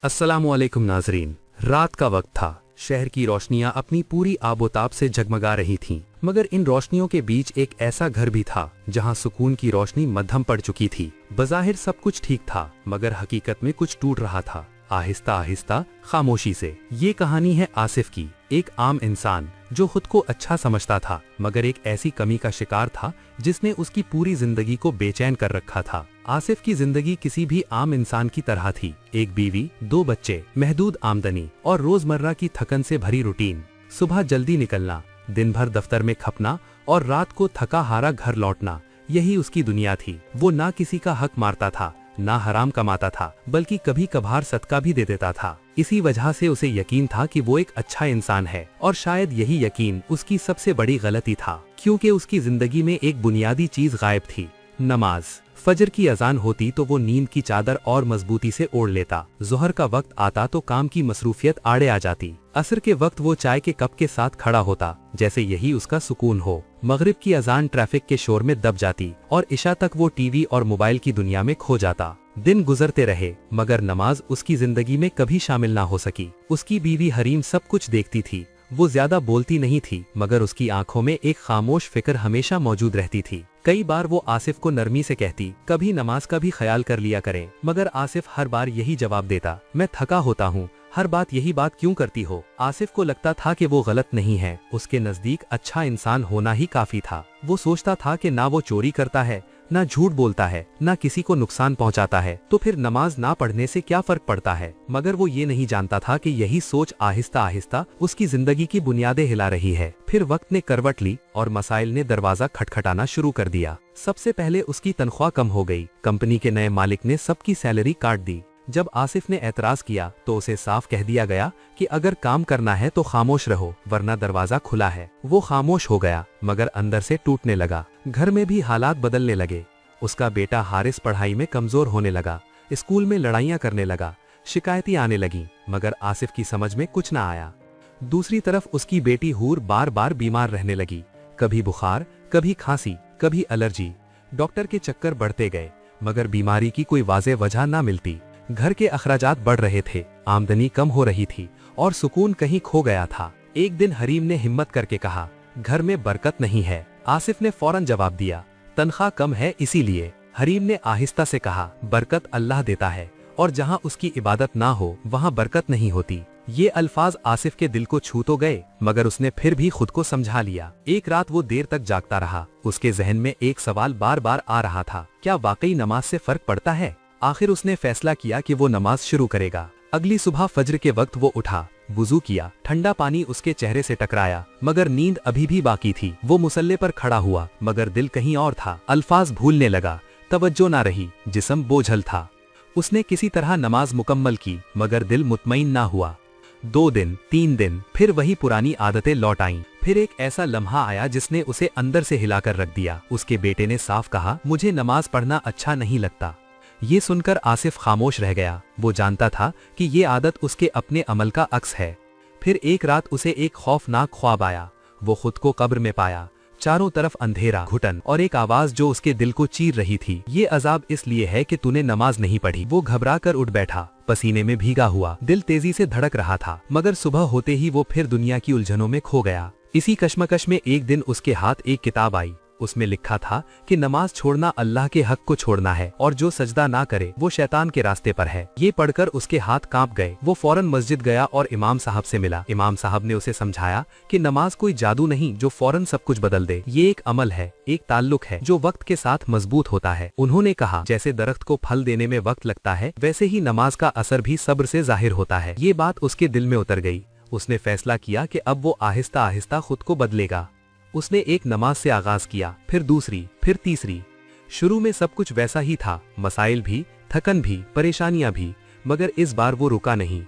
अस्सलामुअलैकुम नाजरीन। रात का वक्त था। शहर की रोशनियां अपनी पूरी आबोताब से जगमगा रही थीं, मगर इन रोशनियों के बीच एक ऐसा घर भी था जहां सुकून की रोशनी मद्धम पड़ चुकी थी। बज़ाहिर सब कुछ ठीक था, मगर हकीकत में कुछ टूट रहा था, आहिस्ता आहिस्ता, खामोशी से। ये कहानी है आसिफ की, एक आम इंसान जो खुद को अच्छा समझता था, मगर एक ऐसी कमी का शिकार था जिसने उसकी पूरी जिंदगी को बेचैन कर रखा था। आसिफ की जिंदगी किसी भी आम इंसान की तरह थी। एक बीवी, 2 बच्चे, महदूद आमदनी और रोजमर्रा की थकन से भरी रूटीन। सुबह जल्दी निकलना, दिन भर दफ्तर में खपना और रात को थका हारा घर लौटना, यही उसकी दुनिया थी। वो ना किसी का हक मारता था, ना हराम कमाता था, बल्कि कभी कभार सदका भी दे देता था। इसी वजह से उसे यकीन था कि वो एक अच्छा इंसान है, और शायद यही यकीन उसकी सबसे बड़ी गलती था, क्योंकि उसकी जिंदगी में एक बुनियादी चीज गायब थी, नमाज। फजर की अजान होती तो वो नींद की चादर और मजबूती से ओढ़ लेता। जोहर का वक्त आता तो काम की मसरूफियत आड़े आ जाती। असर के वक्त वो चाय के कप के साथ खड़ा होता, जैसे यही उसका सुकून हो। मगरिब की अजान ट्रैफिक के शोर में दब जाती और इशा तक वो टीवी और मोबाइल की दुनिया में खो जाता। दिन गुजरते रहे, मगर नमाज उसकी जिंदगी में कभी शामिल ना हो सकी। उसकी बीवी हरीम सब कुछ देखती थी। वो ज्यादा बोलती नहीं थी, मगर उसकी आंखों में एक खामोश फिक्र हमेशा मौजूद रहती थी। कई बार वो आसिफ को नरमी से कहती, कभी नमाज का भी ख्याल कर लिया करें, मगर आसिफ हर बार यही जवाब देता, मैं थका होता हूँ, हर बात यही बात क्यों करती हो। आसिफ को लगता था कि वो गलत नहीं है, उसके नजदीक अच्छा इंसान होना ही काफी था। वो सोचता था कि ना वो चोरी करता है, ना झूठ बोलता है, ना किसी को नुकसान पहुंचाता है, तो फिर नमाज ना पढ़ने से क्या फर्क पड़ता है। मगर वो ये नहीं जानता था कि यही सोच आहिस्ता आहिस्ता उसकी जिंदगी की बुनियादें हिला रही है। फिर वक्त ने करवट ली और मसाइल ने दरवाजा खटखटाना शुरू कर दिया। सबसे पहले उसकी तनख्वाह कम हो गई। कंपनी के नए मालिक ने सबकी सैलरी काट दी। जब आसिफ ने एतराज किया तो उसे साफ कह दिया गया कि अगर काम करना है तो खामोश रहो, वरना दरवाजा खुला है। वो खामोश हो गया, मगर अंदर से टूटने लगा। घर में भी हालात बदलने लगे। उसका बेटा हारिस पढ़ाई में कमजोर होने लगा, स्कूल में लड़ाइयां करने लगा, शिकायतें आने लगी, मगर आसिफ की समझ में कुछ ना आया। दूसरी तरफ उसकी बेटी हूर बार बार बीमार रहने लगी, कभी बुखार, कभी खांसी, कभी एलर्जी। डॉक्टर के चक्कर बढ़ते गए, मगर बीमारी की कोई वाज़ेह वजह ना मिलती। घर के अखराजात बढ़ रहे थे, आमदनी कम हो रही थी और सुकून कहीं खो गया था। एक दिन हरीम ने हिम्मत करके कहा, घर में बरकत नहीं है। आसिफ ने फौरन जवाब दिया, तनख्वाह कम है इसीलिए। हरीम ने आहिस्ता से कहा, बरकत अल्लाह देता है, और जहां उसकी इबादत ना हो वहां बरकत नहीं होती। ये अल्फाज आसिफ के दिल को छू तो गए, मगर उसने फिर भी खुद को समझा लिया। एक रात वो देर तक जागता रहा। उसके जहन में एक सवाल बार बार आ रहा था, क्या वाकई नमाज से फर्क पड़ता है। आखिर उसने फैसला किया कि वो नमाज शुरू करेगा। अगली सुबह फज्र के वक्त वो उठा, वुजू किया, ठंडा पानी उसके चेहरे से टकराया, मगर नींद अभी भी बाकी थी। वो मुसल्ले पर खड़ा हुआ, मगर दिल कहीं और था। अल्फाज भूलने लगा, तवज्जो ना रही, जिस्म बोझल था। उसने किसी तरह नमाज मुकम्मल की, मगर दिल मुतमईन ना हुआ। 2 दिन, 3 दिन, फिर वही पुरानी आदतें लौट आईं। फिर एक ऐसा लम्हा आया जिसने उसे अंदर से हिलाकर रख दिया। उसके बेटे ने साफ कहा, मुझे नमाज पढ़ना अच्छा नहीं लगता। ये सुनकर आसिफ खामोश रह गया। वो जानता था कि ये आदत उसके अपने अमल का अक्स है। फिर एक रात उसे एक खौफनाक ख्वाब आया। वो खुद को कब्र में पाया, चारों तरफ अंधेरा, घुटन और एक आवाज जो उसके दिल को चीर रही थी, ये अजाब इसलिए है कि तूने नमाज नहीं पढ़ी। वो घबरा कर उठ बैठा, पसीने में भीगा हुआ, दिल तेजी से धड़क रहा था, मगर सुबह होते ही वो फिर दुनिया की उलझनों में खो गया। इसी कश्मकश में एक दिन उसके हाथ एक किताब आई। उसमें लिखा था कि नमाज छोड़ना अल्लाह के हक को छोड़ना है, और जो सजदा ना करे वो शैतान के रास्ते पर है। ये पढ़कर उसके हाथ कांप गए। वो फौरन मस्जिद गया और इमाम साहब से मिला। इमाम साहब ने उसे समझाया कि नमाज कोई जादू नहीं जो फौरन सब कुछ बदल दे। ये एक अमल है, एक ताल्लुक है जो वक्त के साथ मजबूत होता है। उन्होंने कहा, जैसे दरख्त को फल देने में वक्त लगता है, वैसे ही नमाज का असर भी सब्र से जाहिर होता है। ये बात उसके दिल में उतर गई। उसने फैसला किया कि अब वो आहिस्ता आहिस्ता खुद को बदलेगा। उसने एक नमाज से आगाज किया, फिर दूसरी, फिर तीसरी। शुरू में सब कुछ वैसा ही था, मसाइल भी, थकन भी, परेशानियां भी, मगर इस बार वो रुका नहीं।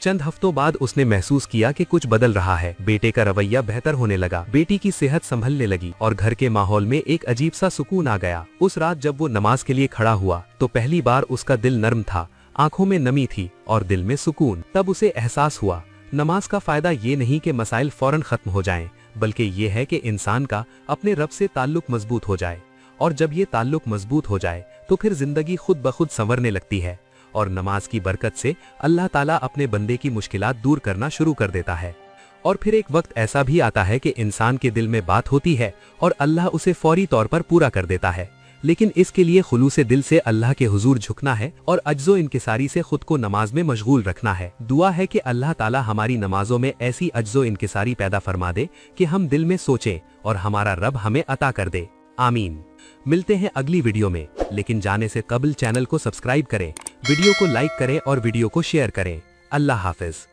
चंद हफ्तों बाद उसने महसूस किया कि कुछ बदल रहा है। बेटे का रवैया बेहतर होने लगा, बेटी की सेहत संभलने लगी, और घर के माहौल में एक अजीब सा सुकून आ गया। उस रात जब वो नमाज के लिए खड़ा हुआ तो पहली बार उसका दिल नर्म था, आंखों में नमी थी और दिल में सुकून। तब उसे एहसास हुआ, नमाज का फायदा ये नहीं कि मसाइल फौरन खत्म हो जाएं, बल्कि ये है कि इंसान का अपने रब से ताल्लुक मजबूत हो जाए। और जब ये ताल्लुक मजबूत हो जाए तो फिर जिंदगी खुद ब खुद संवरने लगती है। और नमाज की बरकत से अल्लाह ताला अपने बंदे की मुश्किलात दूर करना शुरू कर देता है। और फिर एक वक्त ऐसा भी आता है कि इंसान के दिल में बात होती है और अल्लाह उसे फौरी तौर पर पूरा कर देता है, लेकिन इसके लिए खुलूसे दिल से अल्लाह के हुजूर झुकना है और अज्जो इनकिसारी से खुद को नमाज में मशगूल रखना है। दुआ है कि अल्लाह ताला हमारी नमाजों में ऐसी अज्जो इनकिसारी पैदा फरमा दे कि हम दिल में सोचें और हमारा रब हमें अता कर दे। आमीन। मिलते हैं अगली वीडियो में, लेकिन जाने से कबल चैनल को सब्सक्राइब करें, वीडियो को लाइक करें और वीडियो को शेयर करें। अल्लाह हाफिज।